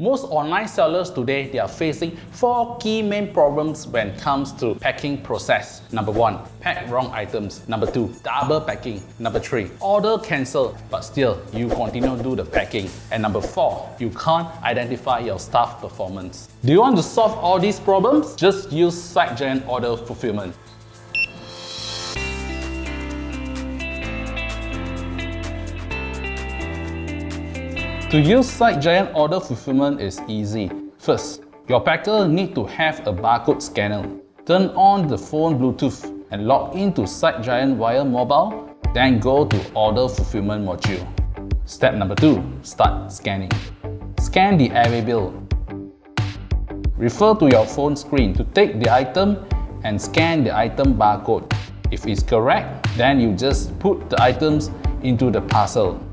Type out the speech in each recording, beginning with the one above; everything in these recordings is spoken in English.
Most online sellers today, they are facing 4 key main problems when it comes to packing process. Number 1, pack wrong items. Number 2, double packing. Number 3, order cancel, but still you continue to do the packing. And number 4, you can't identify your staff performance. Do you want to solve all these problems? Just use SiteGiant order fulfillment. To use SiteGiant order fulfillment is easy. First, your packer need to have a barcode scanner. Turn on the phone Bluetooth and log into SiteGiant via mobile, then go to order fulfillment module. Step number 2, start scanning. Scan the airway bill. Refer to your phone screen to take the item and scan the item barcode. If it's correct, then you just put the items into the parcel.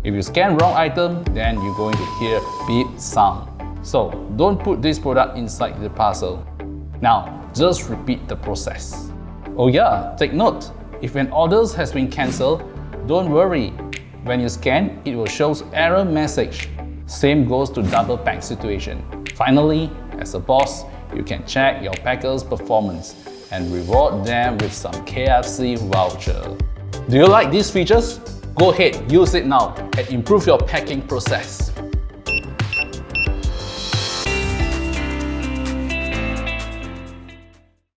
If you scan wrong item, then you're going to hear beep sound. So don't put this product inside the parcel. Now, just repeat the process. Oh yeah, take note, if an order has been cancelled, don't worry. When you scan, it will show error message. Same goes to double pack situation. Finally, as a boss, you can check your packer's performance and reward them with some KFC voucher. Do you like these features? Go ahead, use it now and improve your packing process.